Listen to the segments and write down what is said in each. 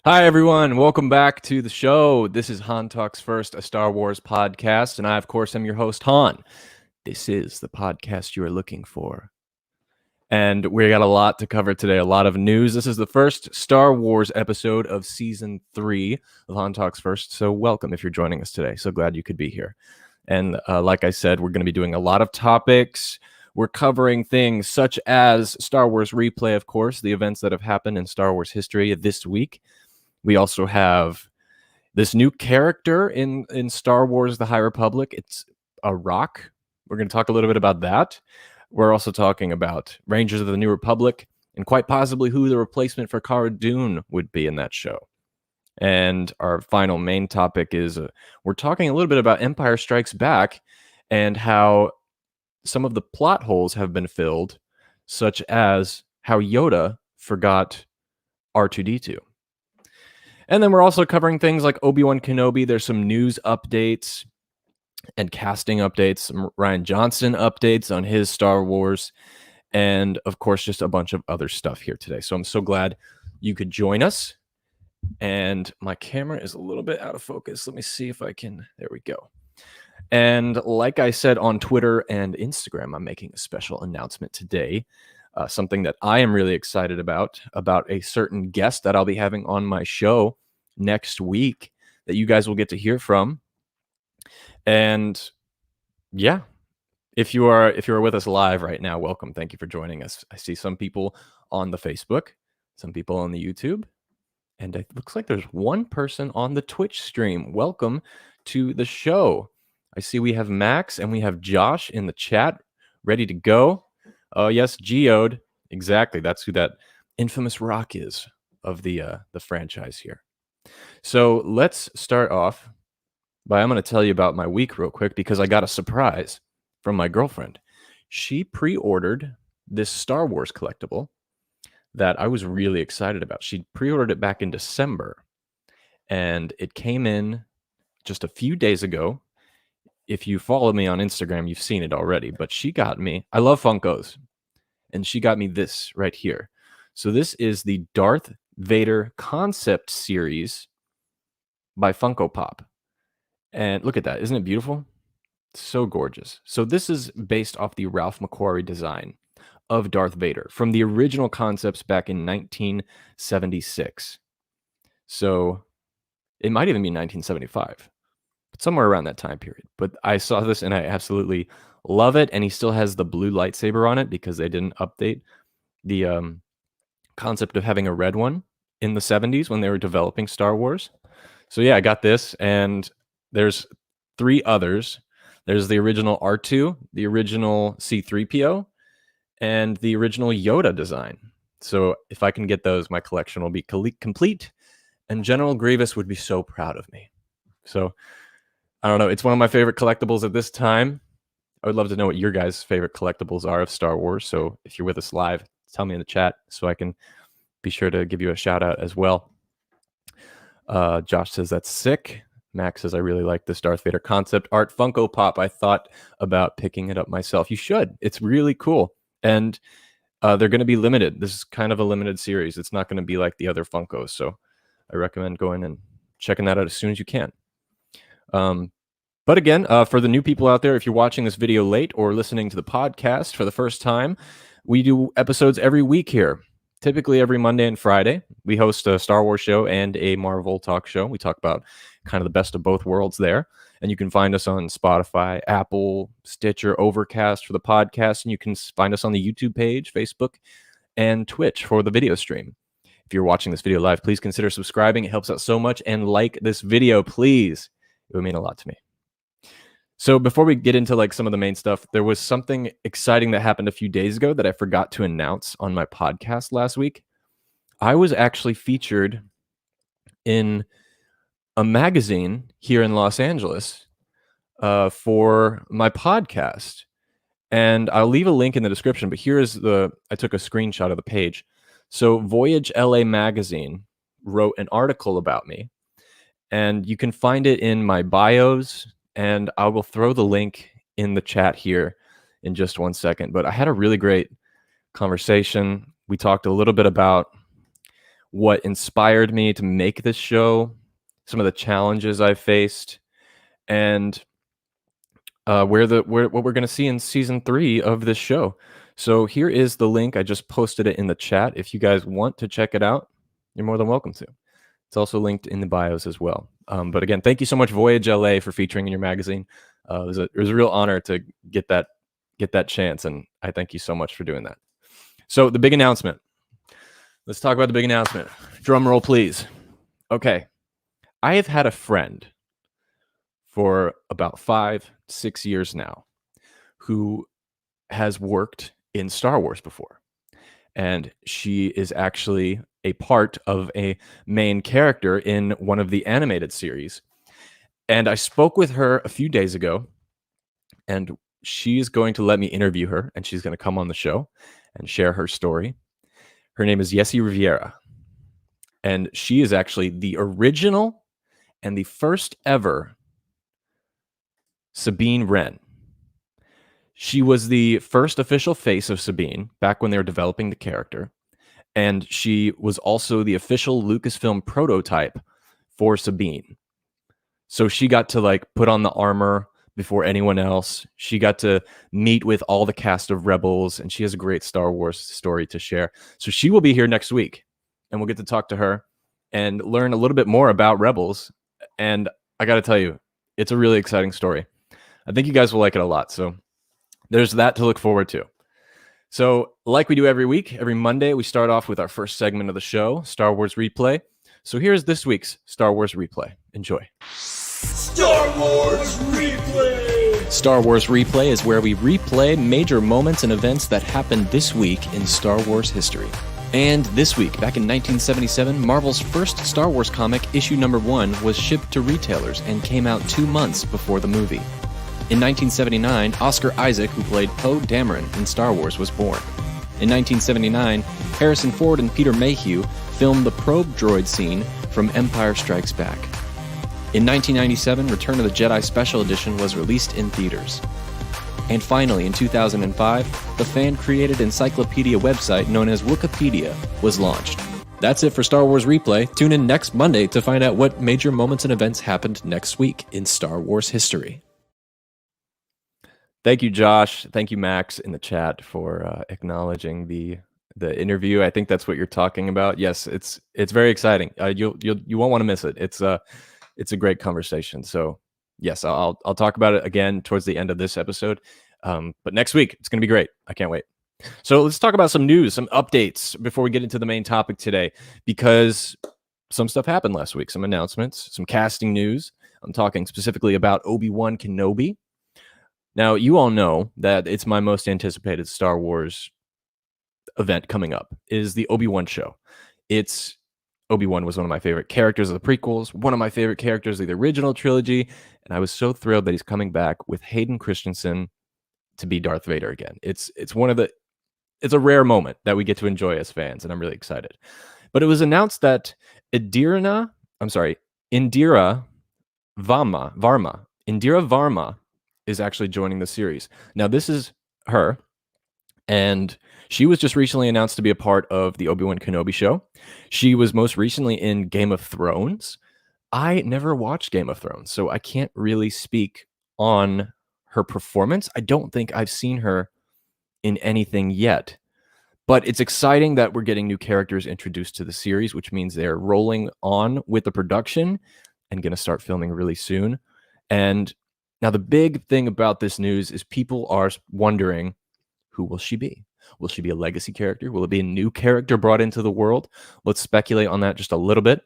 Hi, everyone. Welcome back to the show. This is Han Talks First, a Star Wars podcast, and I, of course, am your host, Han. This is the podcast you are looking for. And we got a lot to cover today, a lot of news. This is the first Star Wars episode of Season 3 of Han Talks First, so welcome if you're joining us today. So glad you could be here. And like I said, we're going to be doing a lot of topics. We're covering things such as Star Wars Replay, of course, the events that have happened in Star Wars history this week. We also have this new character in Star Wars The High Republic. It's a rock. We're going to talk a little bit about that. We're also talking about Rangers of the New Republic and quite possibly who the replacement for Cara Dune would be in that show. And our final main topic is we're talking a little bit about Empire Strikes Back and how some of the plot holes have been filled, such as how Yoda forgot R2-D2. And then we're also covering things like Obi-Wan Kenobi. There's some news updates and casting updates, some Rian Johnson updates on his Star Wars, and of course, just a bunch of other stuff here today. So I'm so glad you could join us. And my camera is a little bit out of focus. Let me see if I can. There we go. And like I said on Twitter and Instagram, I'm making a special announcement today. Something that I am really excited about a certain guest that I'll be having on my show next week that you guys will get to hear from. And yeah, if you are with us live right now, welcome. Thank you for joining us. I see some people on the Facebook, some people on the YouTube, and it looks like there's one person on the Twitch stream. Welcome to the show. I see we have Max and we have Josh in the chat ready to go. Oh, yes, Geode. Exactly. That's who that infamous rock is of the franchise here. So let's start off by I'm going to tell you about my week real quick because I got a surprise from my girlfriend. She pre-ordered this Star Wars collectible that I was really excited about. She pre-ordered it back in December, and it came in just a few days ago. If you follow me on Instagram, you've seen it already, but she got me, I love Funkos, and she got me this right here. So this is the Darth Vader concept series by Funko Pop. And look at that. Isn't it beautiful? So gorgeous. So this is based off the Ralph McQuarrie design of Darth Vader from the original concepts back in 1976. So it might even be 1975. Somewhere around that time period. But I saw this and I absolutely love it. And he still has the blue lightsaber on it because they didn't update the concept of having a red one in the 70s when they were developing Star Wars. So yeah, I got this, and there's 3 others. There's the original R2, the original C-3PO, and the original Yoda design. So if I can get those, my collection will be complete, and General Grievous would be so proud of me. So I don't know. It's one of my favorite collectibles at this time. I would love to know what your guys' favorite collectibles are of Star Wars. So if you're with us live, tell me in the chat so I can be sure to give you a shout out as well. Josh says that's sick. Max says I really like this Darth Vader concept art Funko Pop. I thought about picking it up myself. You should. It's really cool. And they're going to be limited. This is kind of a limited series. It's not going to be like the other Funkos. So I recommend going and checking that out as soon as you can. But again, for the new people out there, if you're watching this video late or listening to the podcast for the first time, we do episodes every week here. Typically every Monday and Friday. We host a Star Wars show and a Marvel talk show. We talk about kind of the best of both worlds there. And you can find us on Spotify, Apple, Stitcher, Overcast for the podcast. And you can find us on the YouTube page, Facebook, and Twitch for the video stream. If you're watching this video live, please consider subscribing. It helps out so much. And like this video, please. It would mean a lot to me. So before we get into like some of the main stuff, there was something exciting that happened a few days ago that I forgot to announce on my podcast last week. I was actually featured in a magazine here in Los Angeles for my podcast. And I'll leave a link in the description, but I took a screenshot of the page. So Voyage LA magazine wrote an article about me, and you can find it in my bios, and I will throw the link in the chat here in just 1 second. But I had a really great conversation. We talked a little bit about what inspired me to make this show, some of the challenges I faced, and what we're going to see in season 3 of this show. So here is the link. I just posted it in the chat. If you guys want to check it out, you're more than welcome to. It's also linked in the bios as well. But again, thank you so much, Voyage LA, for featuring in your magazine. It was a real honor to get that chance, and I thank you so much for doing that. So the big announcement. Let's talk about the big announcement. Drum roll, please. Okay. I have had a friend for about 5-6 years now who has worked in Star Wars before. And she is actually a part of a main character in one of the animated series. And I spoke with her a few days ago, and she's going to let me interview her, and she's going to come on the show and share her story. Her name is Yessi Riviera, and she is actually the original and the first ever Sabine Wren. She was the first official face of Sabine back when they were developing the character, and she was also the official Lucasfilm prototype for Sabine. So she got to like put on the armor before anyone else. She got to meet with all the cast of Rebels, and she has a great Star Wars story to share. So she will be here next week, and we'll get to talk to her and learn a little bit more about Rebels. And I got to tell you, it's a really exciting story. I think you guys will like it a lot. So there's that to look forward to. So like we do every week, every Monday, we start off with our first segment of the show, Star Wars Replay. So here's this week's Star Wars Replay. Enjoy. Star Wars Replay! Star Wars Replay is where we replay major moments and events that happened this week in Star Wars history. And this week, back in 1977, Marvel's first Star Wars comic, issue number 1, was shipped to retailers and came out 2 months before the movie. In 1979, Oscar Isaac, who played Poe Dameron in Star Wars, was born. In 1979, Harrison Ford and Peter Mayhew filmed the probe droid scene from Empire Strikes Back. In 1997, Return of the Jedi Special Edition was released in theaters. And finally, in 2005, the fan-created encyclopedia website known as Wikipedia was launched. That's it for Star Wars Replay. Tune in next Monday to find out what major moments and events happened next week in Star Wars history. Thank you, Josh. Thank you, Max, in the chat for acknowledging the interview. I think that's what you're talking about. Yes, it's very exciting. You won't want to miss it. It's a great conversation. So yes, I'll talk about it again towards the end of this episode. But next week it's going to be great. I can't wait. So let's talk about some news, some updates before we get into the main topic today, because some stuff happened last week. Some announcements, some casting news. I'm talking specifically about Obi-Wan Kenobi. Now, you all know that it's my most anticipated Star Wars event coming up is the Obi-Wan show. Obi-Wan was one of my favorite characters of the prequels, one of my favorite characters of the original trilogy, and I was so thrilled that he's coming back with Hayden Christensen to be Darth Vader again. It's a rare moment that we get to enjoy as fans, and I'm really excited. But it was announced that Indira Varma is actually joining the series. Now, this is her, and she was just recently announced to be a part of the Obi-Wan Kenobi show. She was most recently in Game of Thrones. I never watched Game of Thrones, so I can't really speak on her performance. I don't think I've seen her in anything yet. But it's exciting that we're getting new characters introduced to the series, which means they're rolling on with the production and going to start filming really soon. And now the big thing about this news is people are wondering, who will she be? Will she be a legacy character? Will it be a new character brought into the world? Let's speculate on that just a little bit,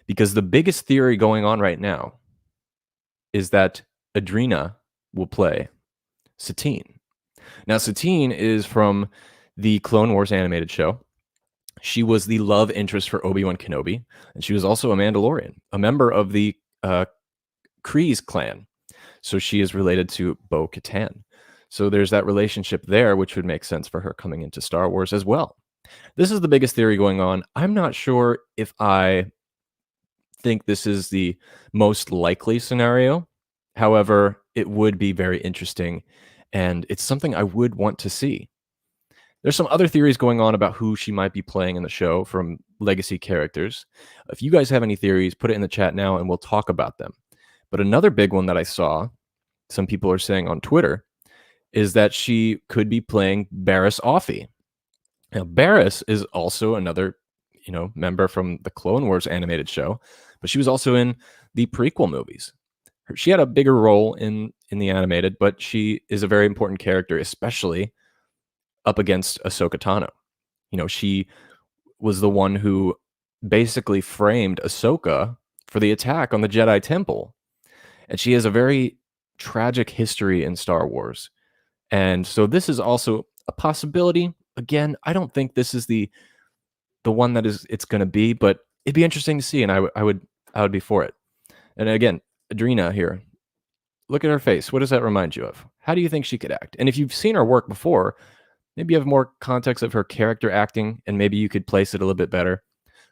because the biggest theory going on right now is that Adrena will play Satine. Now, Satine is from the Clone Wars animated show. She was the love interest for Obi-Wan Kenobi, and she was also a Mandalorian, a member of the Kryze clan. So she is related to Bo-Katan. So there's that relationship there, which would make sense for her coming into Star Wars as well. This is the biggest theory going on. I'm not sure if I think this is the most likely scenario. However, it would be very interesting, and it's something I would want to see. There's some other theories going on about who she might be playing in the show from legacy characters. If you guys have any theories, put it in the chat now and we'll talk about them. But another big one that I saw, some people are saying on Twitter, is that she could be playing Barriss Offee. Now, Barriss is also another, member from the Clone Wars animated show, but she was also in the prequel movies. She had a bigger role in the animated, but she is a very important character, especially up against Ahsoka Tano. She was the one who basically framed Ahsoka for the attack on the Jedi Temple. And she has a very tragic history in Star Wars. And so this is also a possibility. Again, I don't think this is the one that it's going to be, but it'd be interesting to see, and I would be for it. And again, Adrena here, look at her face. What does that remind you of? How do you think she could act? And if you've seen her work before, maybe you have more context of her character acting, and maybe you could place it a little bit better.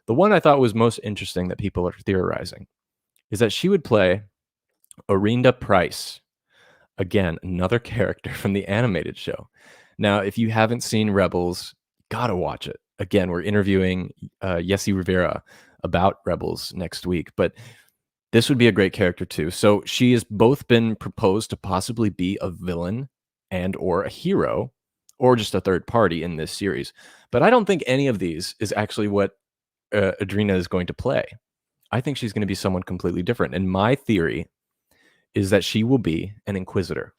The one I thought was most interesting that people are theorizing is that she would play Orinda Price. Again, another character from the animated show. Now, if you haven't seen Rebels, gotta watch it. Again, we're interviewing Yessi Rivera about Rebels next week, but this would be a great character too. So she has both been proposed to possibly be a villain and or a hero, or just a third party in this series. But I don't think any of these is actually what Adrena is going to play. I think she's going to be someone completely different. And my theory is that she will be an Inquisitor.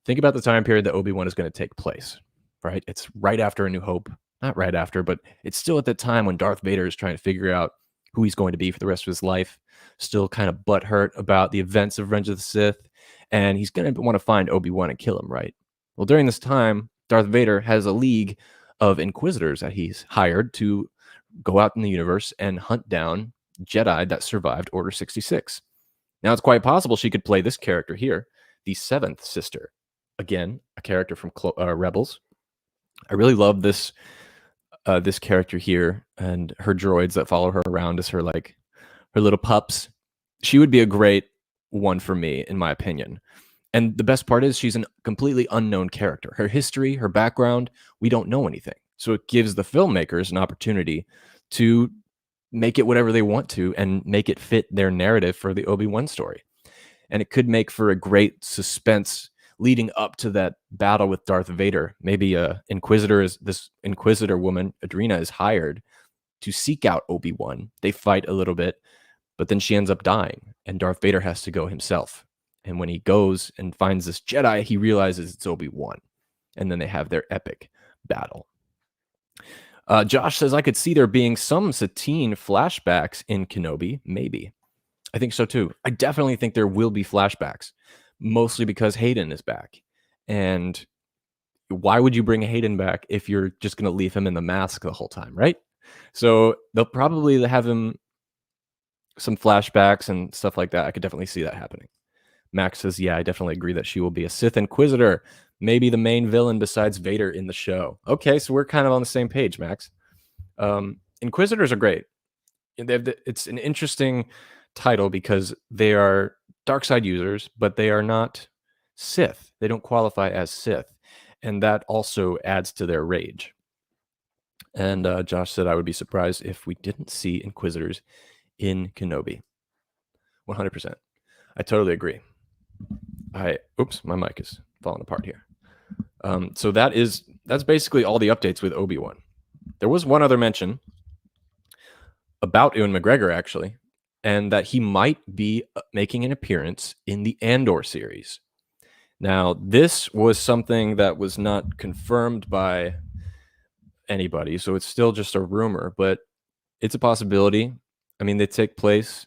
Think about the time period that Obi-Wan is going to take place, right? It's right after A New Hope. Not right after, but it's still at the time when Darth Vader is trying to figure out who he's going to be for the rest of his life. Still kind of butthurt about the events of Revenge of the Sith. And he's going to want to find Obi-Wan and kill him, right? Well, during this time, Darth Vader has a league of Inquisitors that he's hired to go out in the universe and hunt down Jedi that survived Order 66. Now, it's quite possible she could play this character here, the Seventh Sister. Again, a character from Rebels. I really love this character here, and her droids that follow her around as her little pups. She would be a great one for me, in my opinion. And the best part is she's a completely unknown character. Her history, her background, we don't know anything. So it gives the filmmakers an opportunity to make it whatever they want to and make it fit their narrative for the Obi-Wan story. And it could make for a great suspense leading up to that battle with Darth Vader. Maybe this Inquisitor woman, Adrena, is hired to seek out Obi-Wan. They fight a little bit, but then she ends up dying, and Darth Vader has to go himself. And when he goes and finds this Jedi, he realizes it's Obi-Wan. And then they have their epic battle. Josh says, I could see there being some Satine flashbacks in Kenobi. Maybe. I think so too. I definitely think there will be flashbacks, mostly because Hayden is back. And why would you bring Hayden back if you're just going to leave him in the mask the whole time, right? So they'll probably have him some flashbacks and stuff like that. I could definitely see that happening. Max says, yeah, I definitely agree that she will be a Sith Inquisitor, maybe the main villain besides Vader in the show. Okay, so we're kind of on the same page, Max. Inquisitors are great. It's an interesting title because they are dark side users, but they are not Sith. They don't qualify as Sith, and that also adds to their rage. And Josh said, I would be surprised if we didn't see Inquisitors in Kenobi. 100%. I totally agree. Oops, my mic is falling apart here. So that's basically all the updates with Obi-Wan. There was one other mention about Ewan McGregor, actually, and that he might be making an appearance in the Andor series. Now, this was something that was not confirmed by anybody, so it's still just a rumor, but it's a possibility. I mean, they take place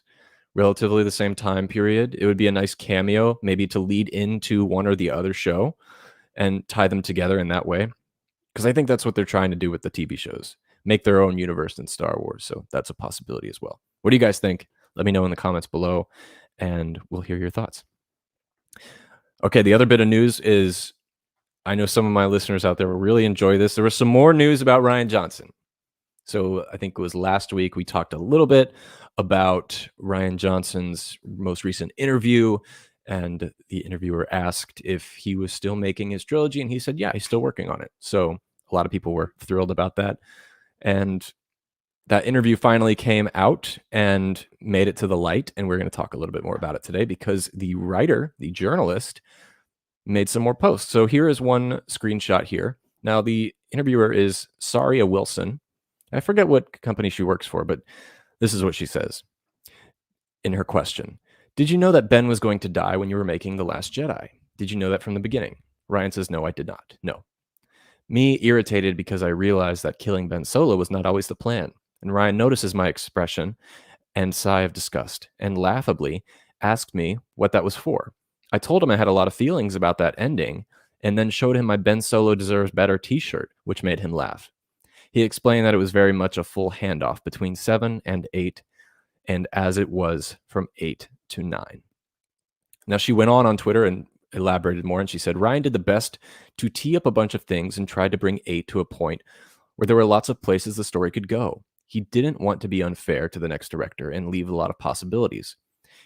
relatively the same time period. It would be a nice cameo, maybe to lead into one or the other show and tie them together in that way. Because I think that's what they're trying to do with the TV shows, make their own universe in Star Wars. So that's a possibility as well. What do you guys think? Let me know in the comments below, and we'll hear your thoughts. Okay, the other bit of news is I know some of my listeners out there will really enjoy this. There was some more news about Rian Johnson. So I think it was last week we talked a little bit about Rian Johnson's most recent interview, and the interviewer asked if he was still making his trilogy, and he said, yeah, he's still working on it. So a lot of people were thrilled about that. And that interview finally came out and made it to the light, and we're going to talk a little bit more about it today because the writer, the journalist, made some more posts. So here is one screenshot here. Now, the interviewer is Saria Wilson. I forget what company she works for, but this is what she says in her question. Did you know that Ben was going to die when you were making The Last Jedi? Did you know that from the beginning? Ryan says, no, I did not. No. Me irritated because I realized that killing Ben Solo was not always the plan. And Ryan notices my expression and sigh of disgust and laughably asked me what that was for. I told him I had a lot of feelings about that ending and then showed him my Ben Solo Deserves Better t-shirt, which made him laugh. He explained that it was very much a full handoff between 7 and 8, and as it was from 8 to 9. Now, she went on Twitter and elaborated more, and she said, Ryan did the best to tee up a bunch of things and tried to bring 8 to a point where there were lots of places the story could go. He didn't want to be unfair to the next director and leave a lot of possibilities.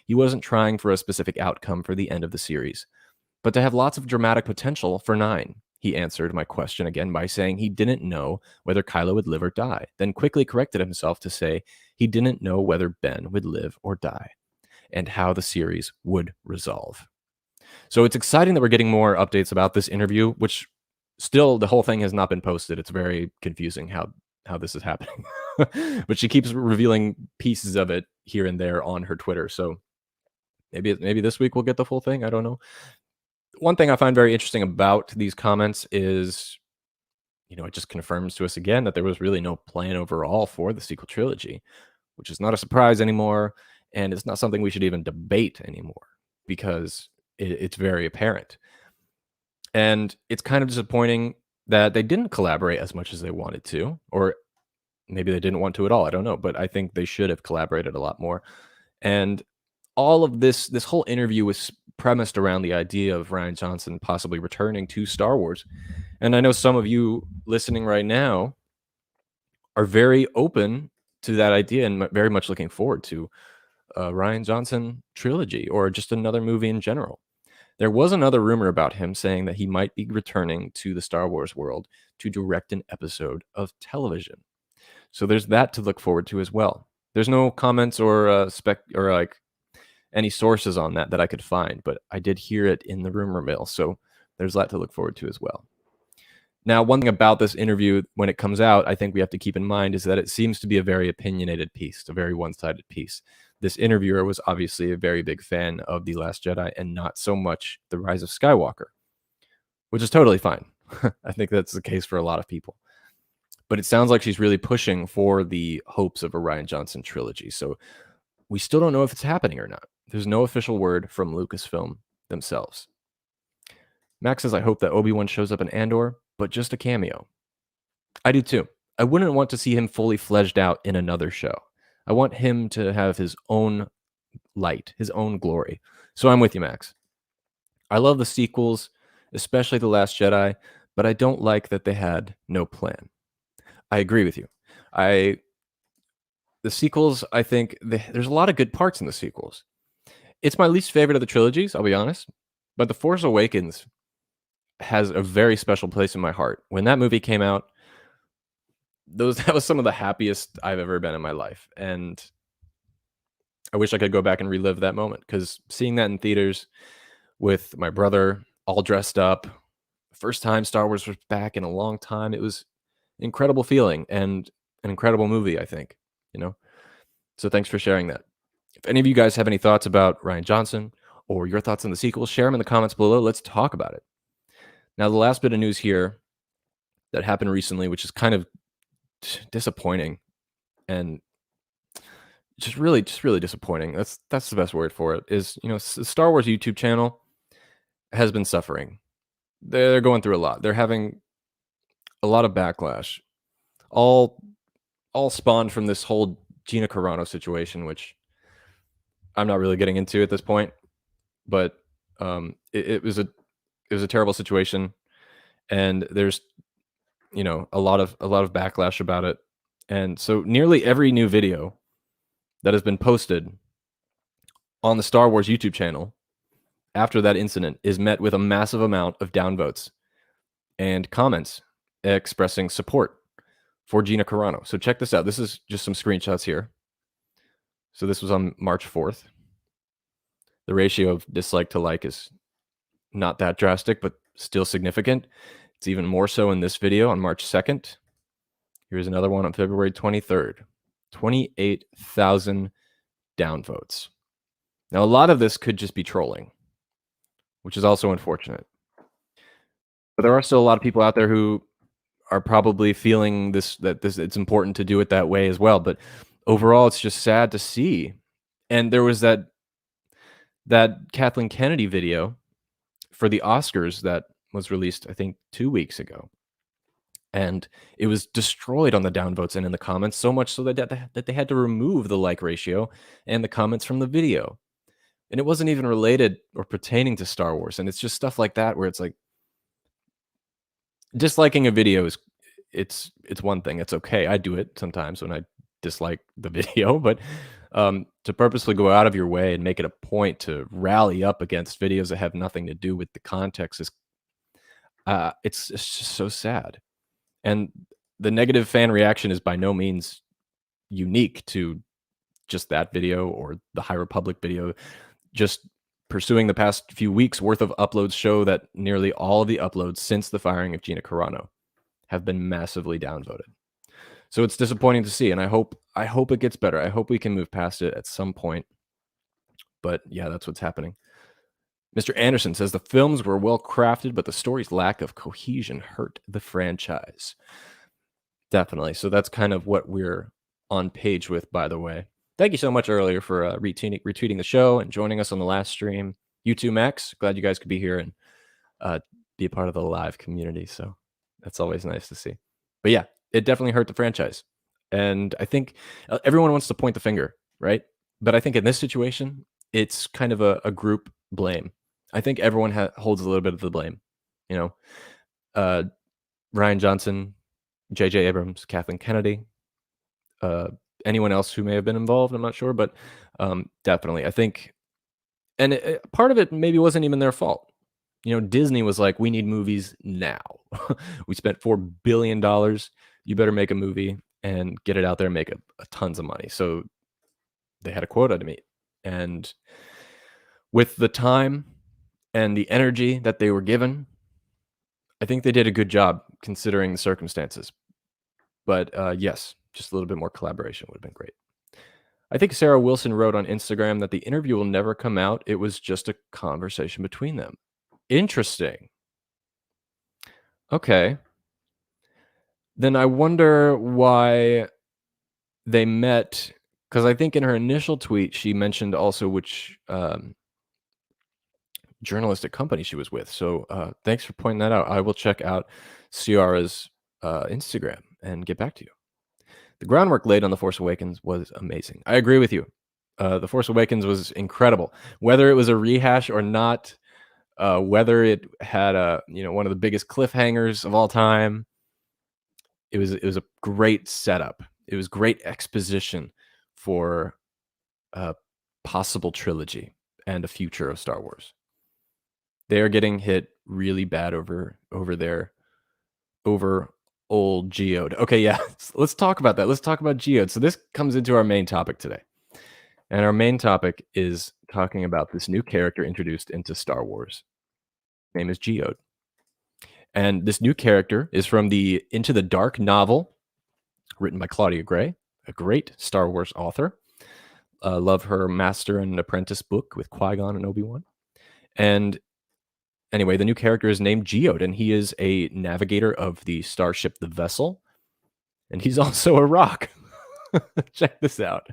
He wasn't trying for a specific outcome for the end of the series, but to have lots of dramatic potential for 9. He answered my question again by saying he didn't know whether Kylo would live or die, then quickly corrected himself to say he didn't know whether Ben would live or die, and how the series would resolve. So it's exciting that we're getting more updates about this interview, which still the whole thing has not been posted. It's very confusing how this is happening. But she keeps revealing pieces of it here and there on her Twitter. So maybe this week we'll get the full thing. I don't know. One thing I find very interesting about these comments is, it just confirms to us again that there was really no plan overall for the sequel trilogy, which is not a surprise anymore. And it's not something we should even debate anymore because it's very apparent. And it's kind of disappointing that they didn't collaborate as much as they wanted to, or maybe they didn't want to at all. I don't know, but I think they should have collaborated a lot more. And all of this whole interview was premised around the idea of Rian Johnson possibly returning to Star Wars. And I know some of you listening right now are very open to that idea and very much looking forward to a Rian Johnson trilogy or just another movie in general. There was another rumor about him saying that he might be returning to the Star Wars world to direct an episode of television. So there's that to look forward to as well. There's no comments or any sources on that I could find, but I did hear it in the rumor mill. So there's that to look forward to as well. Now, one thing about this interview, when it comes out, I think we have to keep in mind is that it seems to be a very opinionated piece, a very one-sided piece. This interviewer was obviously a very big fan of The Last Jedi and not so much The Rise of Skywalker, which is totally fine. I think that's the case for a lot of people. But it sounds like she's really pushing for the hopes of a Rian Johnson trilogy. So we still don't know if it's happening or not. There's no official word from Lucasfilm themselves. Max says, I hope that Obi-Wan shows up in Andor, but just a cameo. I do too. I wouldn't want to see him fully fleshed out in another show. I want him to have his own light, his own glory. So I'm with you, Max. I love the sequels, especially The Last Jedi, but I don't like that they had no plan. I agree with you. The sequels, I think there's a lot of good parts in the sequels. It's my least favorite of the trilogies, I'll be honest, but The Force Awakens has a very special place in my heart. When that movie came out, that was some of the happiest I've ever been in my life. And I wish I could go back and relive that moment, because seeing that in theaters with my brother all dressed up, first time Star Wars was back in a long time, it was an incredible feeling and an incredible movie, I think, So thanks for sharing that. If any of you guys have any thoughts about Rian Johnson or your thoughts on the sequels, share them in the comments below. Let's talk about it. Now, the last bit of news here that happened recently, which is kind of disappointing and just really disappointing. That's the best word for it. Is the Star Wars YouTube channel has been suffering. They're going through a lot. They're having a lot of backlash, all spawned from this whole Gina Carano situation, which I'm not really getting into at this point. But it was a terrible situation, and there's a lot of backlash about it. And so nearly every new video that has been posted on the Star Wars YouTube channel after that incident is met with a massive amount of downvotes and comments expressing support for Gina Carano. So check this out. This is just some screenshots here. So this was on March 4th. The ratio of dislike to like is not that drastic, but still significant. It's even more so in this video on March 2nd. Here's another one on February 23rd. 28,000 downvotes. Now, a lot of this could just be trolling, which is also unfortunate. But there are still a lot of people out there who are probably feeling that it's important to do it that way as well. But overall, it's just sad to see. And there was that Kathleen Kennedy video for the Oscars that was released, I think, 2 weeks ago. And it was destroyed on the downvotes and in the comments, so much so that they had to remove the like ratio and the comments from the video. And it wasn't even related or pertaining to Star Wars. And it's just stuff like that where it's like, disliking a video it's one thing. It's okay. I do it sometimes when I dislike the video, but to purposely go out of your way and make it a point to rally up against videos that have nothing to do with the context is it's just so sad. And the negative fan reaction is by no means unique to just that video or the High Republic video. Just pursuing the past few weeks worth of uploads show that nearly all of the uploads since the firing of Gina Carano have been massively downvoted. So it's disappointing to see, and I hope it gets better. I hope we can move past it at some point. But yeah, that's what's happening. Mr. Anderson says the films were well crafted, but the story's lack of cohesion hurt the franchise. Definitely. So that's kind of what we're on page with, by the way. Thank you so much earlier for retweeting the show and joining us on the last stream. You too, Max. Glad you guys could be here and be a part of the live community. So that's always nice to see. But yeah, it definitely hurt the franchise. And I think everyone wants to point the finger, right? But I think in this situation, it's kind of a group blame. I think everyone holds a little bit of the blame. Rian Johnson, J.J. Abrams, Kathleen Kennedy, anyone else who may have been involved, I'm not sure, but definitely, I think, and part of it maybe wasn't even their fault. Disney was like, we need movies now. We spent $4 billion. You better make a movie and get it out there and make a tons of money. So they had a quota to meet. And with the time and the energy that they were given, I think they did a good job considering the circumstances. But yes, just a little bit more collaboration would have been great. I think Sarah Wilson wrote on Instagram that the interview will never come out. It was just a conversation between them. Interesting. Okay. Then I wonder why they met, because I think in her initial tweet, she mentioned also which journalistic company she was with. So thanks for pointing that out. I will check out Ciara's Instagram and get back to you. The groundwork laid on The Force Awakens was amazing. I agree with you. The Force Awakens was incredible. Whether it was a rehash or not, whether it had one of the biggest cliffhangers of all time, it was a great setup. It was great exposition for a possible trilogy and a future of Star Wars. They are getting hit really bad over old Geode. Okay, yeah, let's talk about that. Let's talk about Geode. So this comes into our main topic today. And our main topic is talking about this new character introduced into Star Wars. His name is Geode. And this new character is from the Into the Dark novel, written by Claudia Gray, a great Star Wars author. Love her Master and Apprentice book with Qui-Gon and Obi-Wan. And anyway, the new character is named Geode, and he is a navigator of the starship, the Vessel. And he's also a rock. Check this out.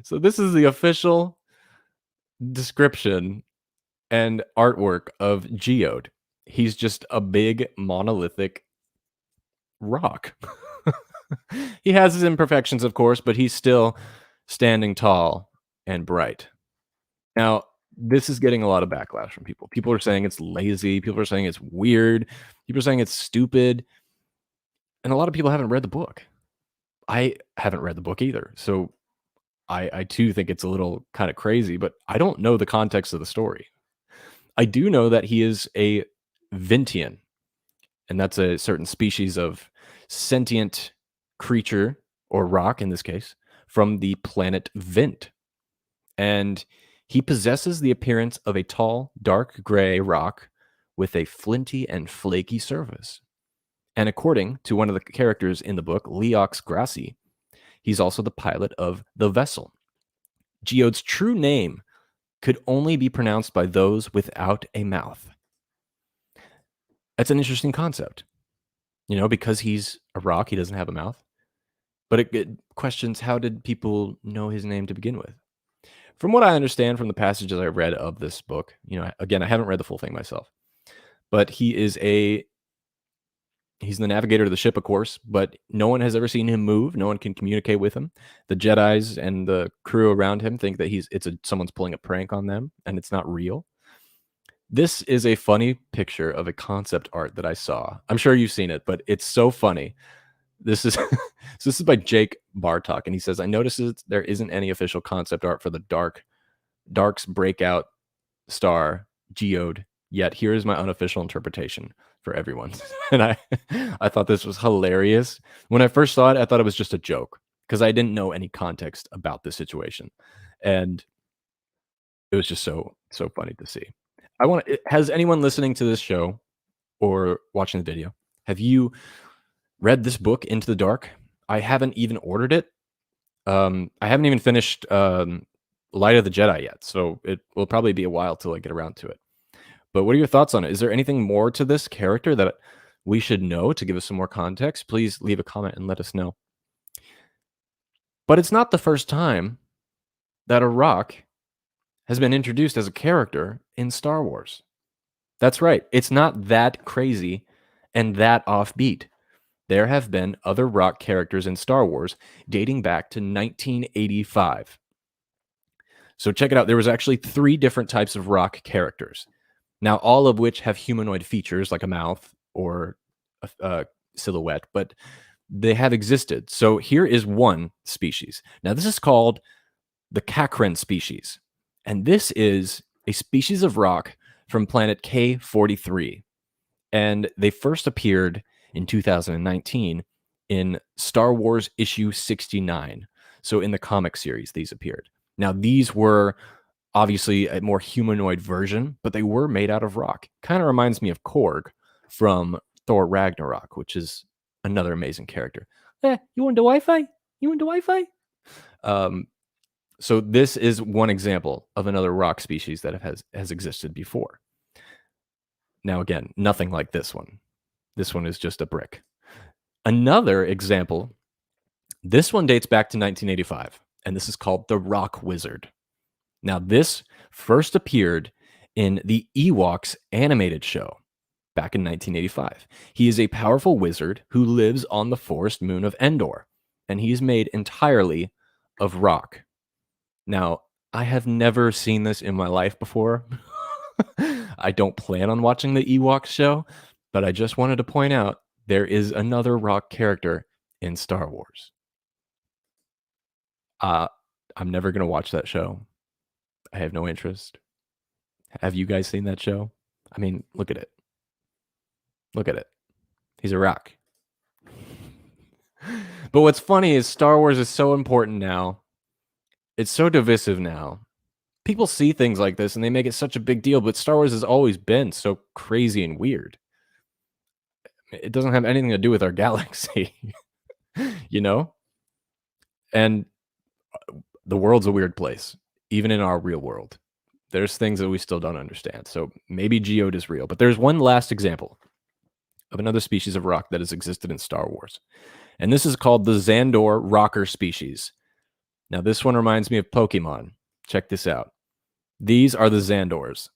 So this is the official description and artwork of Geode. He's just a big monolithic rock. He has his imperfections, of course, but he's still standing tall and bright. Now, this is getting a lot of backlash from people. People are saying it's lazy. People are saying it's weird. People are saying it's stupid. And a lot of people haven't read the book. I haven't read the book either. So I too think it's a little kind of crazy, but I don't know the context of the story. I do know that he is a Vintian, and that's a certain species of sentient creature, or rock in this case, from the planet Vint. And he possesses the appearance of a tall, dark gray rock with a flinty and flaky surface. And according to one of the characters in the book, Leox Grassi, he's also the pilot of the vessel. Geode's true name could only be pronounced by those without a mouth. That's an interesting concept. You know, because he's a rock, he doesn't have a mouth. But it questions, how did people know his name to begin with? From what I understand from the passages I read of this book, you know, again, I haven't read the full thing myself, but he's the navigator of the ship, of course, but no one has ever seen him move. No one can communicate with him. The Jedis and the crew around him think that someone's pulling a prank on them, and it's not real. This is a funny picture of a concept art that I saw. I'm sure you've seen it, but it's so funny. This is this is by Jake Bartok, and he says, I noticed there isn't any official concept art for the Dark's breakout star, Geode, yet here is my unofficial interpretation for everyone. And I thought this was hilarious. When I first saw it, I thought it was just a joke because I didn't know any context about the situation. And it was just so funny to see. Has anyone listening to this show or watching the video, have you read this book, Into the Dark? I haven't even ordered it. I haven't even finished Light of the Jedi yet, so it will probably be a while till I get around to it. But what are your thoughts on it? Is there anything more to this character that we should know to give us some more context? Please leave a comment and let us know. But it's not the first time that a rock has been introduced as a character in Star Wars. That's right. It's not that crazy and that offbeat. There have been other rock characters in Star Wars dating back to 1985. So check it out. There was actually 3 different types of rock characters. Now, all of which have humanoid features like a mouth or a silhouette, but they have existed. So here is one species. Now, this is called the Cacron Species. And this is a species of rock from planet K43. And they first appeared in 2019 in Star Wars issue 69. So in the comic series, these appeared. Now, these were obviously a more humanoid version, but they were made out of rock. Kind of reminds me of Korg from Thor Ragnarok, which is another amazing character. You want the Wi-Fi? You want the Wi-Fi? So this is one example of another rock species that has existed before. Now, again, nothing like this one. This one is just a brick. Another example, this one dates back to 1985, and this is called the Rock Wizard. Now, this first appeared in the Ewoks animated show back in 1985. He is a powerful wizard who lives on the forest moon of Endor, and he's made entirely of rock. Now, I have never seen this in my life before. I don't plan on watching the Ewoks show, but I just wanted to point out there is another rock character in Star Wars. I'm never going to watch that show. I have no interest. Have you guys seen that show? I mean, look at it. Look at it. He's a rock. But what's funny is Star Wars is so important now. It's so divisive now. People see things like this and they make it such a big deal, but Star Wars has always been so crazy and weird. It doesn't have anything to do with our galaxy, you know? And the world's a weird place, even in our real world. There's things that we still don't understand. So maybe Geode is real. But there's one last example of another species of rock that has existed in Star Wars. And this is called the Xandor rocker species. Now, this one reminds me of Pokemon. Check this out. These are the Xandors.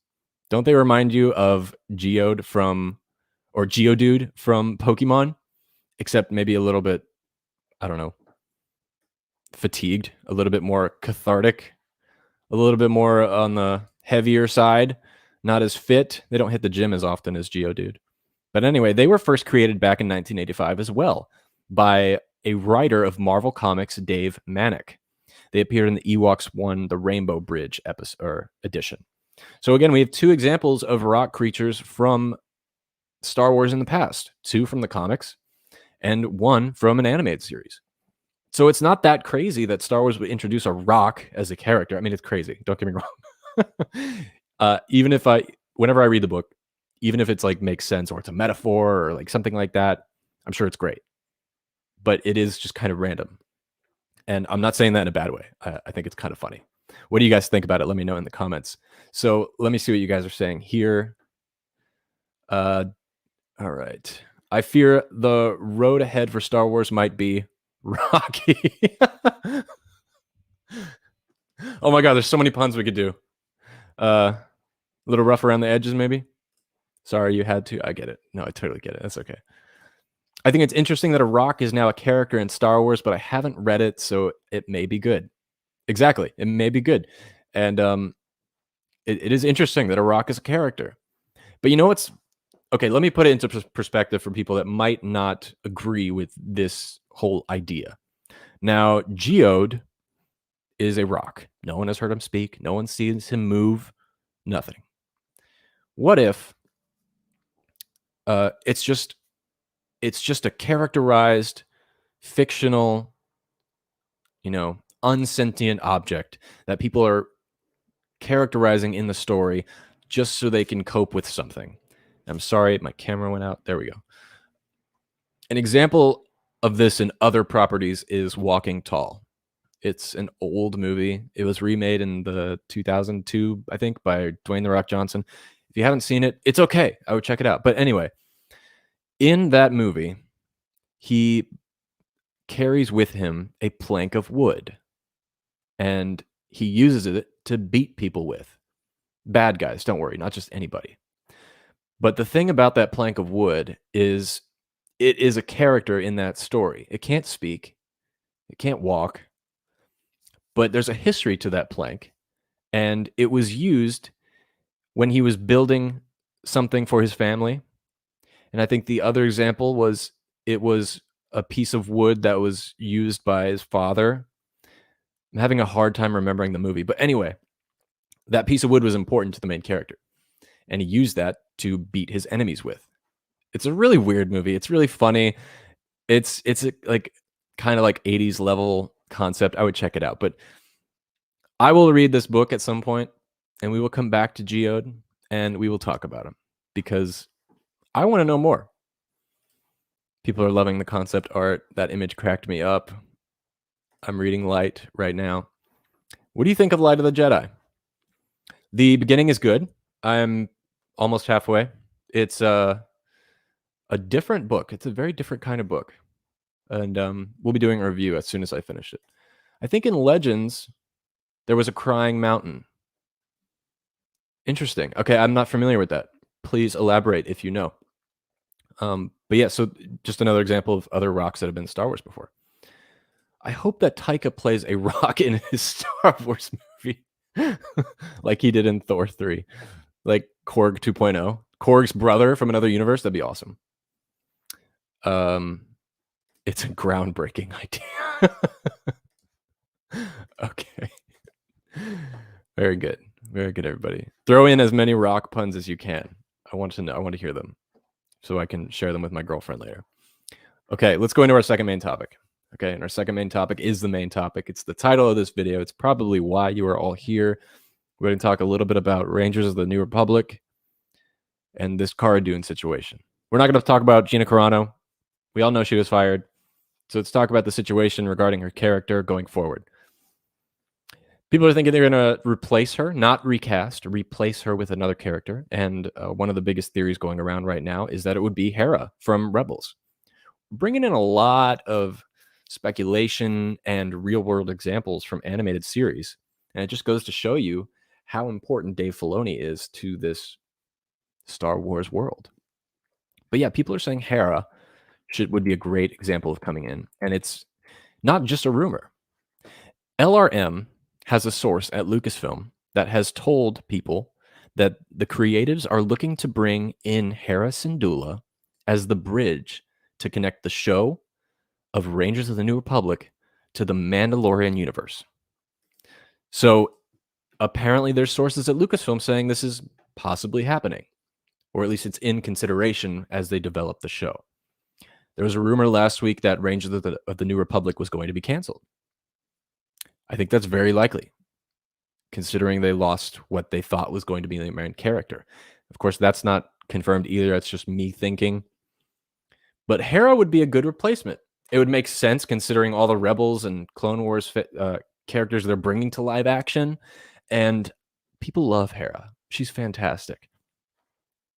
Don't they remind you of Geodude from Pokemon? Except maybe a little bit, I don't know, fatigued, a little bit more cathartic, a little bit more on the heavier side, not as fit. They don't hit the gym as often as Geodude. But anyway, they were first created back in 1985 as well by a writer of Marvel Comics, Dave Manek. They appeared in the Ewoks 1, the Rainbow Bridge edition. So again, we have two examples of rock creatures from Star Wars in the past, two from the comics and one from an animated series. So it's not that crazy that Star Wars would introduce a rock as a character. I mean, it's crazy. Don't get me wrong. Whenever I read the book, even if it's like makes sense or it's a metaphor or like something like that, I'm sure it's great. But it is just kind of random. And I'm not saying that in a bad way. I think it's kind of funny. What do you guys think about it? Let me know in the comments. So let me see what you guys are saying here. All right. I fear the road ahead for Star Wars might be rocky. Oh my God, there's so many puns we could do. A little rough around the edges, maybe. Sorry, you had to. I get it. No, I totally get it. That's okay. I think it's interesting that a rock is now a character in Star Wars, but I haven't read it, so it may be good. Exactly. It may be good. And it is interesting that a rock is a character. But you know what's... Okay, let me put it into perspective for people that might not agree with this whole idea. Now, Geode is a rock. No one has heard him speak. No one sees him move. Nothing. What if it's just a characterized, fictional, unsentient object that people are characterizing in the story just so they can cope with something. I'm sorry, my camera went out. There we go. An example of this in other properties is Walking Tall. It's an old movie. It was remade in the 2002, I think, by Dwayne "The Rock" Johnson. If you haven't seen it, it's okay. I would check it out. But anyway, in that movie, he carries with him a plank of wood, and he uses it to beat people with. Bad guys, don't worry, not just anybody. But the thing about that plank of wood is it is a character in that story. It can't speak. It can't walk. But there's a history to that plank. And it was used when he was building something for his family. And I think the other example was it was a piece of wood that was used by his father. I'm having a hard time remembering the movie. But anyway, that piece of wood was important to the main character. And he used that to beat his enemies with. It's a really weird movie. It's really funny. It's like kind of like 80s level concept. I would check it out. But I will read this book at some point, and we will come back to Geode, and we will talk about him because I want to know more. People are loving the concept art. That image cracked me up. I'm reading Light right now. What do you think of Light of the Jedi? The beginning is good. I'm almost halfway. It's a different book. It's a very different kind of book. And we'll be doing a review as soon as I finish it. I think in Legends, there was a crying mountain. Interesting. Okay, I'm not familiar with that. Please elaborate if you know. But yeah, so just another example of other rocks that have been in Star Wars before. I hope that Taika plays a rock in his Star Wars movie. Like he did in Thor 3. Like Korg 2.0. Korg's brother from another universe. That'd be awesome. It's a groundbreaking idea. Okay. Very good. Very good, everybody. Throw in as many rock puns as you can. I want to know. I want to hear them so I can share them with my girlfriend later. Okay, let's go into our second main topic. Okay, and our second main topic is the main topic. It's the title of this video. It's probably why you are all here. We're going to talk a little bit about Rangers of the New Republic and this Cara Dune situation. We're not going to talk about Gina Carano. We all know she was fired. So let's talk about the situation regarding her character going forward. People are thinking they're going to replace her, not recast, replace her with another character. And one of the biggest theories going around right now is that it would be Hera from Rebels. Bringing in a lot of speculation and real world examples from animated series. And it just goes to show you how important Dave Filoni is to this Star Wars world. But yeah, people are saying Hera would be a great example of coming in. And it's not just a rumor. LRM has a source at Lucasfilm that has told people that the creatives are looking to bring in Hera Syndulla as the bridge to connect the show of Rangers of the New Republic to the Mandalorian universe. So apparently there's sources at Lucasfilm saying this is possibly happening, or at least it's in consideration as they develop the show. There was a rumor last week that Rangers of the New Republic was going to be canceled. I think that's very likely, considering they lost what they thought was going to be the main character. Of course, that's not confirmed either. That's just me thinking. But Hera would be a good replacement. It would make sense considering all the Rebels and Clone Wars characters they're bringing to live action. And people love Hera. She's fantastic.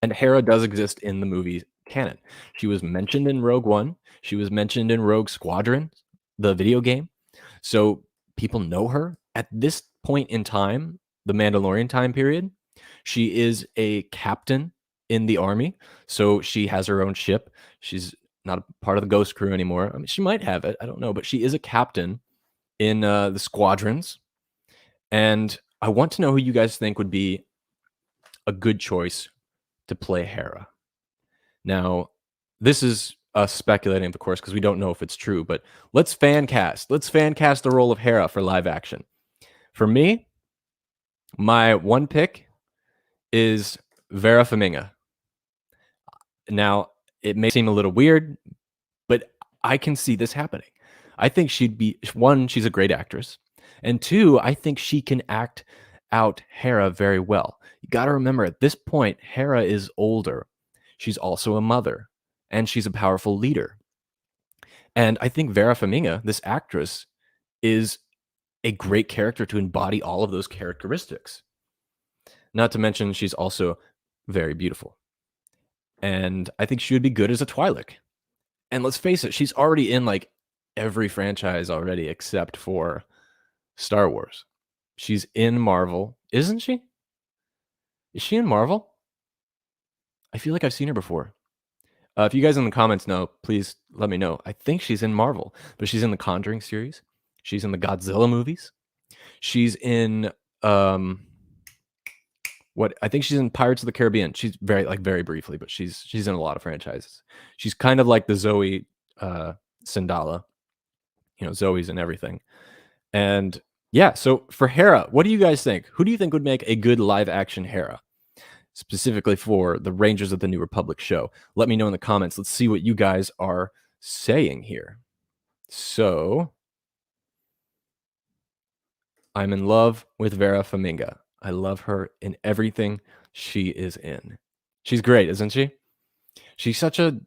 And Hera does exist in the movie canon. She was mentioned in Rogue One. She was mentioned in Rogue Squadron, the video game. So people know her. At this point in time, the Mandalorian time period, she is a captain in the army. So she has her own ship. She's not a part of the Ghost Crew anymore. I mean, she might have it. I don't know. But she is a captain in the squadrons. And I want to know who you guys think would be a good choice to play Hera. Now, this is us speculating, of course, because we don't know if it's true, but let's fan cast. Let's fan cast the role of Hera for live action. For me, my one pick is Vera Farmiga. Now, it may seem a little weird, but I can see this happening. I think she'd be, one, she's a great actress, and two, I think she can act out Hera very well. You got to remember, at this point, Hera is older. She's also a mother, and she's a powerful leader. And I think Vera Farmiga, this actress, is a great character to embody all of those characteristics. Not to mention, she's also very beautiful. And I think she would be good as a Twi'lek. And let's face it, she's already in like every franchise already except for Star Wars. She's in Marvel, isn't she? Is she in Marvel? I feel like I've seen her before. If you guys in the comments know, please let me know. I think she's in Marvel, but she's in the Conjuring series. She's in the Godzilla movies. She's in what I think she's in Pirates of the Caribbean. She's very briefly, but she's in a lot of franchises. She's kind of like the Zoe Sandala. You know, Zoe's in everything. And yeah, so for Hera, what do you guys think? Who do you think would make a good live action Hera? Specifically for the Rangers of the New Republic show. Let me know in the comments. Let's see what you guys are saying here. So, I'm in love with Vera Farmiga. I love her in everything she is in. She's great, isn't she? She's such a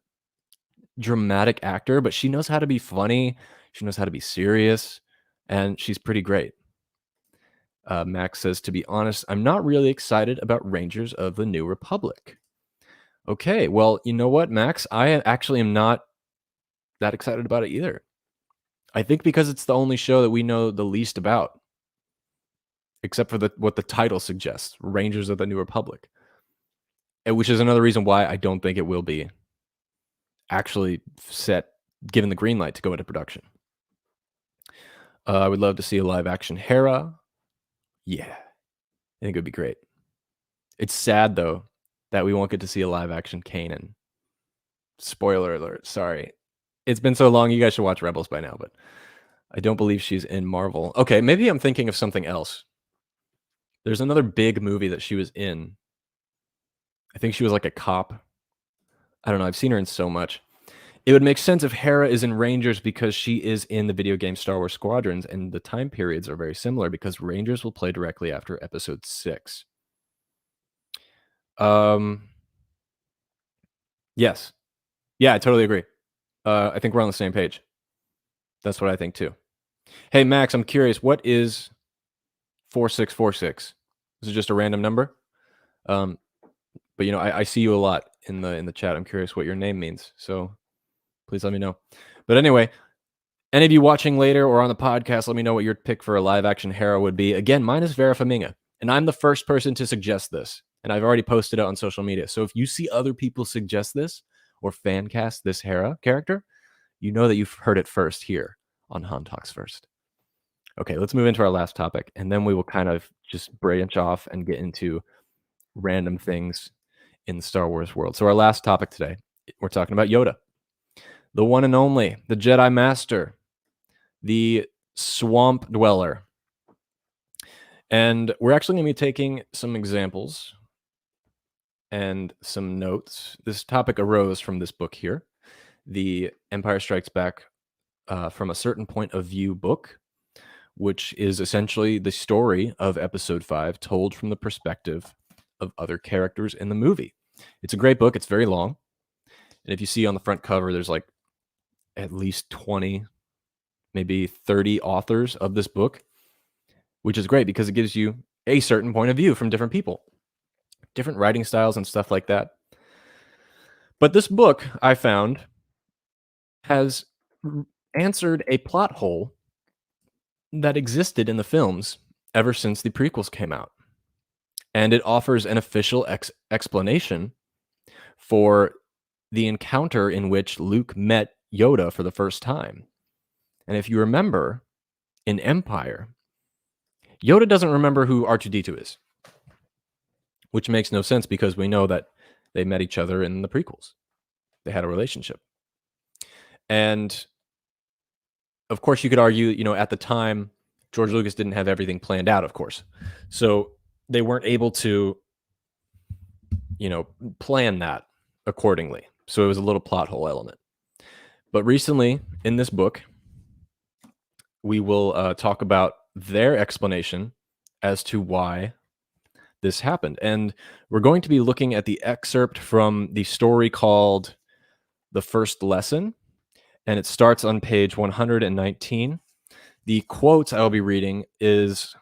dramatic actor, but she knows how to be funny. She knows how to be serious, and she's pretty great. Max says, to be honest, I'm not really excited about Rangers of the New Republic. Okay, well, you know what, Max? I actually am not that excited about it either. I think because it's the only show that we know the least about, except for what the title suggests, Rangers of the New Republic, which is another reason why I don't think it will be actually given the green light to go into production. I would love to see a live action Hera. Yeah, I think it would be great. It's sad, though, that we won't get to see a live action Kanan. Spoiler alert, sorry. It's been so long, you guys should watch Rebels by now, but I don't believe she's in Marvel. Okay, maybe I'm thinking of something else. There's another big movie that she was in. I think she was like a cop. I don't know, I've seen her in so much. It would make sense if Hera is in Rangers because she is in the video game Star Wars Squadrons, and the time periods are very similar because Rangers will play directly after Episode 6. Yes. Yeah, I totally agree. I think we're on the same page. That's what I think too. Hey, Max, I'm curious, what is 4646? Is it just a random number? But you know, I see you a lot in the chat. I'm curious what your name means. So please let me know. But anyway, Any of you watching later or on the podcast, let me know what your pick for a live-action Hera would be. Again, mine is Vera Farmiga, and I'm the first person to suggest this, and I've already posted it on social media. So if you see other people suggest this or fan cast this Hera character, you know that you've heard it first here on Han Talks First. Okay, let's move into our last topic, and then we will kind of just branch off and get into random things in the Star Wars world. So our last topic today, we're talking about Yoda, the one and only, the Jedi Master, the swamp dweller. And we're actually going to be taking some examples and some notes. This topic arose from this book here, The Empire Strikes Back from a Certain Point of View book, which is essentially the story of Episode 5 told from the perspective of other characters in the movie. It's a great book. It's very long. And if you see on the front cover, there's like at least 20, maybe 30 authors of this book, which is great because it gives you a certain point of view from different people, different writing styles and stuff like that. But this book, I found, has answered a plot hole that existed in the films ever since the prequels came out. And it offers an official explanation for the encounter in which Luke met Yoda for the first time. And if you remember, in Empire, Yoda doesn't remember who R2-D2 is, which makes no sense because we know that they met each other in the prequels. They had a relationship. And of course, you could argue, at the time, George Lucas didn't have everything planned out, of course. So they weren't able to, plan that accordingly. So it was a little plot hole element. But recently, in this book, we will talk about their explanation as to why this happened. And we're going to be looking at the excerpt from the story called The First Lesson. And it starts on page 119. The quote I will be reading is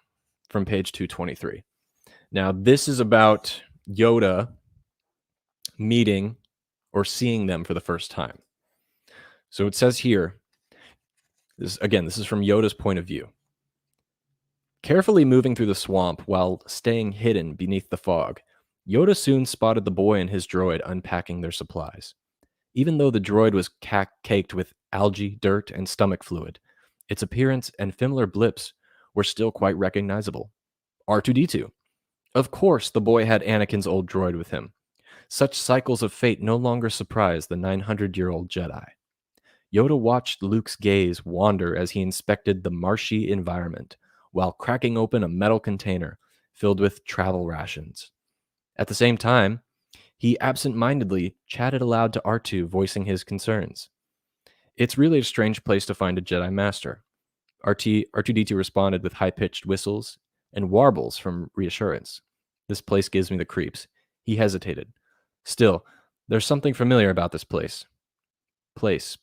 from page 223. Now, this is about Yoda meeting or seeing them for the first time. So it says here, this is from Yoda's point of view. Carefully moving through the swamp while staying hidden beneath the fog, Yoda soon spotted the boy and his droid unpacking their supplies. Even though the droid was caked with algae, dirt, and stomach fluid, its appearance and familiar blips were still quite recognizable. R2-D2. Of course, the boy had Anakin's old droid with him. Such cycles of fate no longer surprised the 900-year-old Jedi. Yoda watched Luke's gaze wander as he inspected the marshy environment while cracking open a metal container filled with travel rations. At the same time, he absent-mindedly chatted aloud to R2, voicing his concerns. It's really a strange place to find a Jedi Master. R2-D2 responded with high-pitched whistles and warbles from reassurance. This place gives me the creeps. He hesitated. Still, there's something familiar about this place. Place.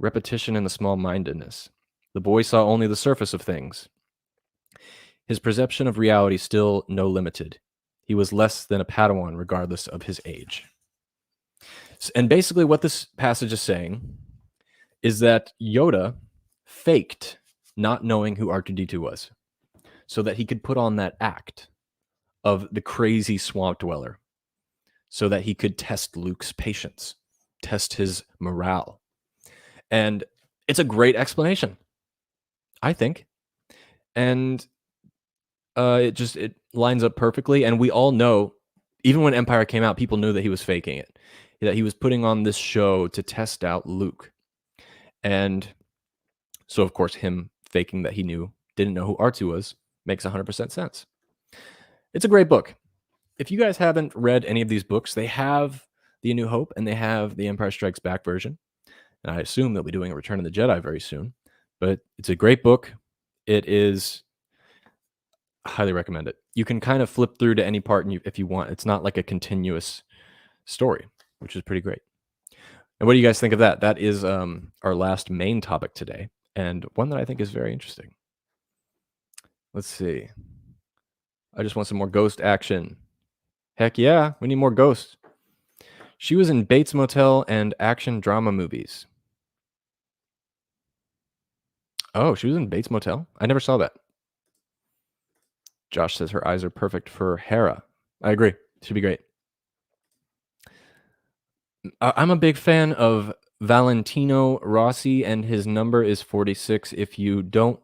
Repetition and the small-mindedness. The boy saw only the surface of things. His perception of reality still no limited. He was less than a Padawan regardless of his age. And basically what this passage is saying is that Yoda faked not knowing who R2-D2 was so that he could put on that act of the crazy swamp dweller so that he could test Luke's patience, test his morale. And it's a great explanation, I think. And it lines up perfectly. And we all know, even when Empire came out, people knew that he was faking it, that he was putting on this show to test out Luke. And so, of course, him faking that he didn't know who R2 was makes 100% sense. It's a great book. If you guys haven't read any of these books, they have the A New Hope and they have the Empire Strikes Back version. And I assume they'll be doing a Return of the Jedi very soon. But it's a great book. It is... I highly recommend it. You can kind of flip through to any part if you want. It's not like a continuous story, which is pretty great. And what do you guys think of that? That is our last main topic today, and one that I think is very interesting. Let's see. I just want some more ghost action. Heck yeah, we need more ghosts. She was in Bates Motel and action drama movies. Oh, she was in Bates Motel? I never saw that. Josh says her eyes are perfect for Hera. I agree. Should be great. I'm a big fan of Valentino Rossi, and his number is 46. If you don't,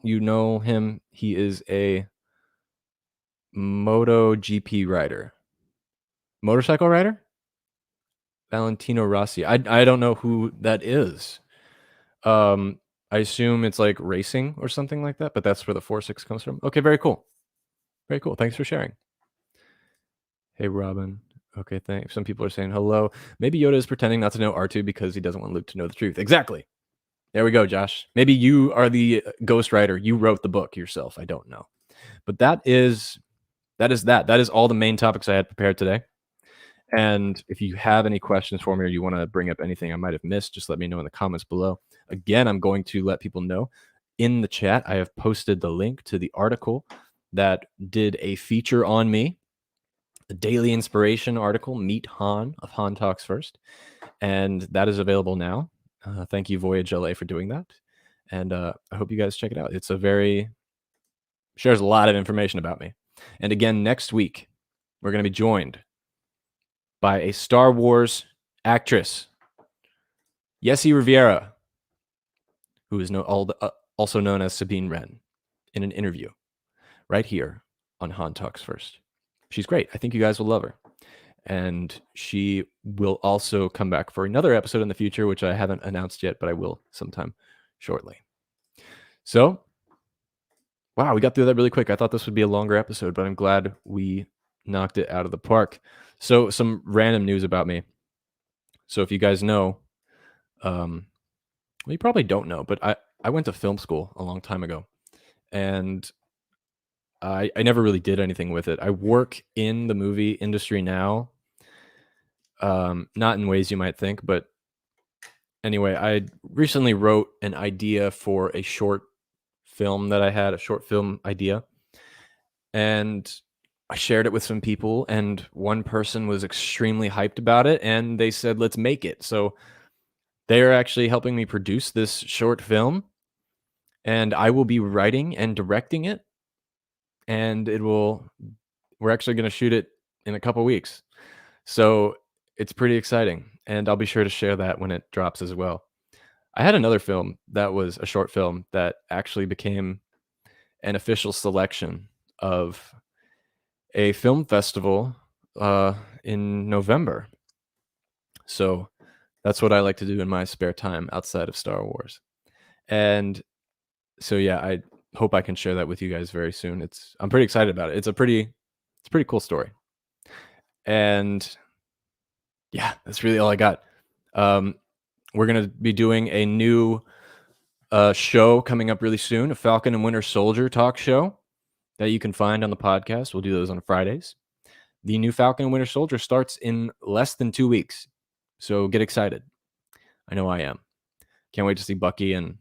you know him. He is a MotoGP rider. Motorcycle rider? Valentino Rossi. I don't know who that is. I assume it's like racing or something like that, but that's where the 46 comes from. Okay, very cool. Very cool. Thanks for sharing. Hey, Robin. Okay, thanks. Some people are saying hello. Maybe Yoda is pretending not to know R2 because he doesn't want Luke to know the truth. Exactly. There we go, Josh. Maybe you are the ghostwriter. You wrote the book yourself. I don't know. But that is that. That is all the main topics I had prepared today. And if you have any questions for me or you want to bring up anything I might have missed, just let me know in the comments below. Again, I'm going to let people know in the chat, I have posted the link to the article that did a feature on me, a daily inspiration article, Meet Han of Han Talks First. And that is available now. Thank you, Voyage LA, for doing that. And I hope you guys check it out. It's shares a lot of information about me. And again, next week, we're going to be joined by a Star Wars actress, Yessi Rivera, who is also known as Sabine Wren, in an interview right here on Han Talks First. She's great. I think you guys will love her. And she will also come back for another episode in the future, which I haven't announced yet, but I will sometime shortly. So, wow, we got through that really quick. I thought this would be a longer episode, but I'm glad we knocked it out of the park. So some random news about me. So if you guys know, well, you probably don't know, but I went to film school a long time ago, and I never really did anything with it. I work in the movie industry now, not in ways you might think, but anyway, I recently wrote an idea for a short film that I had, a short film idea, and I shared it with some people, and one person was extremely hyped about it, and they said, let's make it. So they are actually helping me produce this short film, and I will be writing and directing it, and we're actually going to shoot it in a couple weeks. So it's pretty exciting, and I'll be sure to share that when it drops as well. I had another film that was a short film that actually became an official selection of a film festival in November. So that's what I like to do in my spare time outside of Star Wars. And so yeah, I hope I can share that with you guys very soon. I'm pretty excited about it. It's a pretty cool story. And yeah, that's really all I got. We're going to be doing a new show coming up really soon, a Falcon and Winter Soldier talk show that you can find on the podcast. We'll do those on Fridays. The new Falcon and Winter Soldier starts in less than 2 weeks. So get excited. I know I am. Can't wait to see Bucky and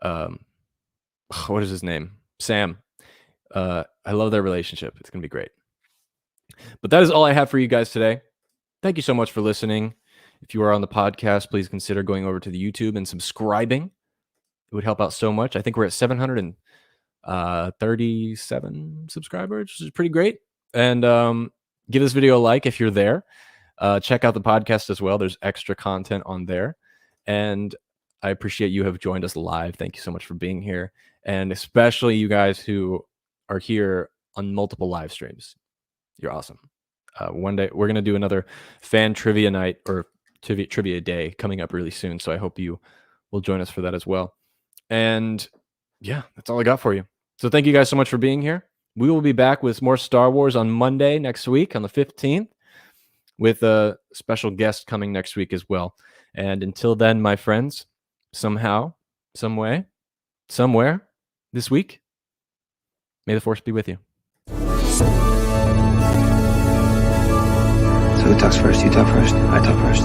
what is his name? Sam. I love their relationship. It's going to be great. But that is all I have for you guys today. Thank you so much for listening. If you are on the podcast, please consider going over to the YouTube and subscribing. It would help out so much. I think we're at 737 subscribers, which is pretty great. And give this video a like if you're there. Check out the podcast as well. There's extra content on there. And I appreciate you have joined us live. Thank you so much for being here. And especially you guys who are here on multiple live streams. You're awesome. One day we're going to do another fan trivia night or trivia day coming up really soon. So I hope you will join us for that as well. And yeah, that's all I got for you. So thank you guys so much for being here. We will be back with more Star Wars on Monday next week on the 15th with a special guest coming next week as well. And until then, my friends, somehow, some way, somewhere this week, may the Force be with you. So who talks first? You talk first? I talk first.